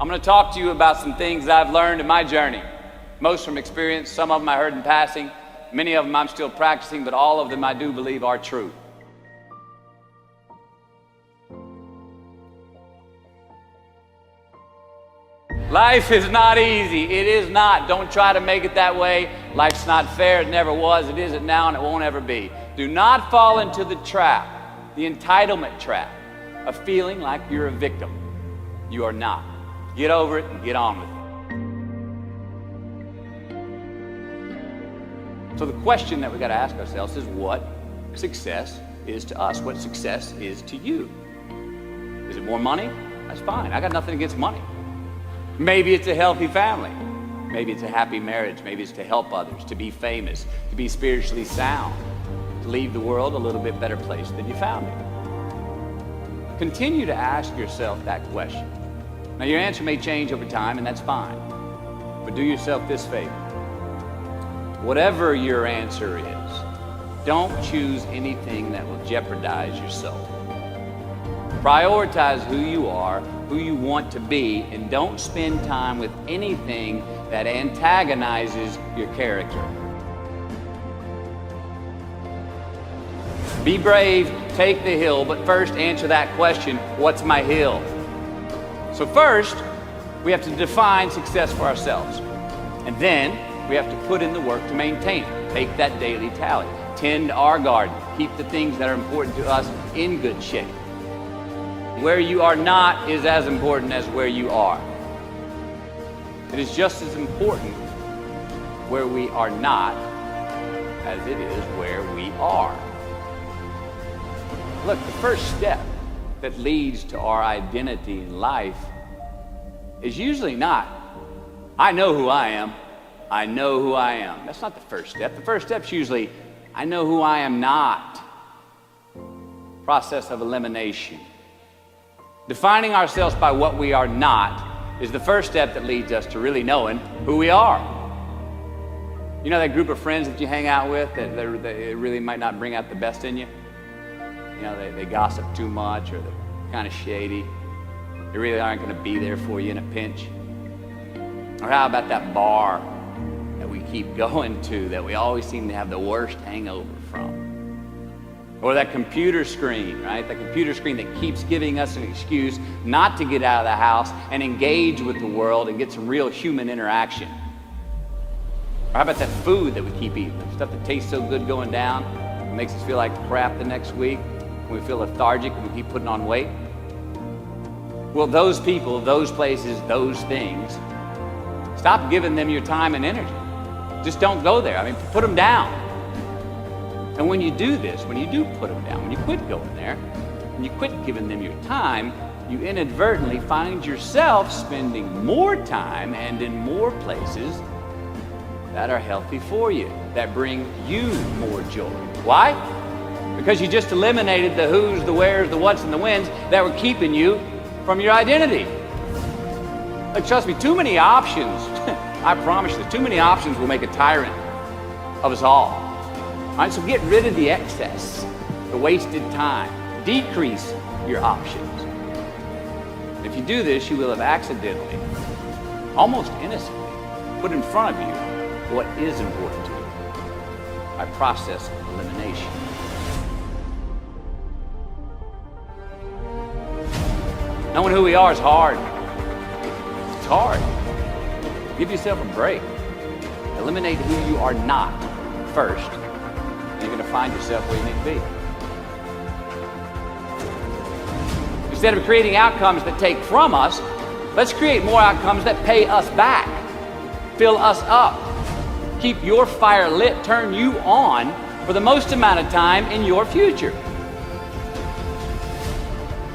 I'm going to talk to you about some things that I've learned in my journey. Most from experience, some of them I heard in passing, many of them I'm still practicing, but all of them I do believe are true. Life is not easy. It is not. Don't try to make it that way. Life's not fair. It never was. It isn't now, and it won't ever be. Do not fall into the trap, the entitlement trap, of feeling like you're a victim. You are not. Get over it and get on with it. So the question that we got to ask ourselves is what success is to us? What success is to you? Is it more money? That's fine. I got nothing against money. Maybe it's a healthy family. Maybe it's a happy marriage. Maybe it's to help others, to be famous, to be spiritually sound, to leave the world a little bit better place than you found it. Continue to ask yourself that question. Now, your answer may change over time, and that's fine. But do yourself this favor. Whatever your answer is, don't choose anything that will jeopardize your soul. Prioritize who you are, who you want to be, and don't spend time with anything that antagonizes your character. Be brave, take the hill, but first answer that question, what's my hill? So first, we have to define success for ourselves. And then we have to put in the work to maintain it. Take that daily tally. Tend our garden. Keep the things that are important to us in good shape. Where you are not is as important as where you are. It is just as important where we are not as it is where we are. Look, the first step that leads to our identity in life is usually not, I know who I am, I know who I am. That's not the first step. The first step's usually, I know who I am not. Process of elimination. Defining ourselves by what we are not is the first step that leads us to really knowing who we are. You know that group of friends that you hang out with that really might not bring out the best in you? You know, they gossip too much, or they're kind of shady. They really aren't going to be there for you in a pinch. Or how about that bar that we keep going to that we always seem to have the worst hangover from? Or that computer screen, right? That computer screen that keeps giving us an excuse not to get out of the house and engage with the world and get some real human interaction. Or how about that food that we keep eating? The stuff that tastes so good going down, it makes us feel like crap the next week. We feel lethargic and we keep putting on weight. Well, those people, those places, those things, stop giving them your time and energy. Just don't go there. I mean, put them down. And when you do this, when you do put them down, when you quit going there, when you quit giving them your time, you inadvertently find yourself spending more time and in more places that are healthy for you, that bring you more joy. Why? Because you just eliminated the who's, the where's, the what's, and the when's that were keeping you from your identity. Like, trust me, too many options, I promise you, too many options will make a tyrant of us all. All right, so get rid of the excess, the wasted time. Decrease your options. And if you do this, you will have accidentally, almost innocently, put in front of you what is important to you by process of elimination. Knowing who we are is hard. It's hard. Give yourself a break. Eliminate who you are not first, and you're going to find yourself where you need to be. Instead of creating outcomes that take from us, let's create more outcomes that pay us back, fill us up, keep your fire lit, turn you on for the most amount of time in your future.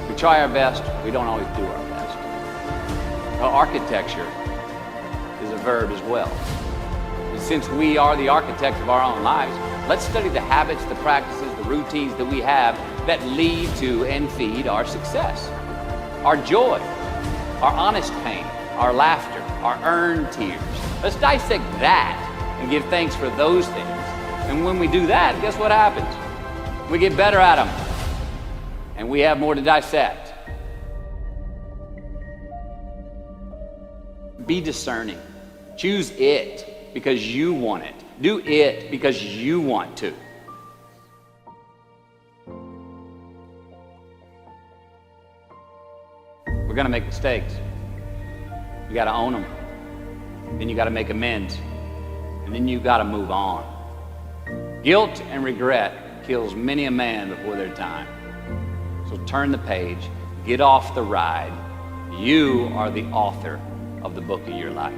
We try our best, we don't always do our best. Well, architecture is a verb as well. And since we are the architects of our own lives, let's study the habits, the practices, the routines that we have that lead to and feed our success. Our joy, our honest pain, our laughter, our earned tears. Let's dissect that and give thanks for those things. And when we do that, guess what happens? We get better at them. And we have more to dissect. Be discerning. Choose it because you want it. Do it because you want to. We're going to make mistakes. You got to own them. Then you got to make amends. And then you got to move on. Guilt and regret kills many a man before their time. So turn the page. Get off the ride. You are the author of the book of your life.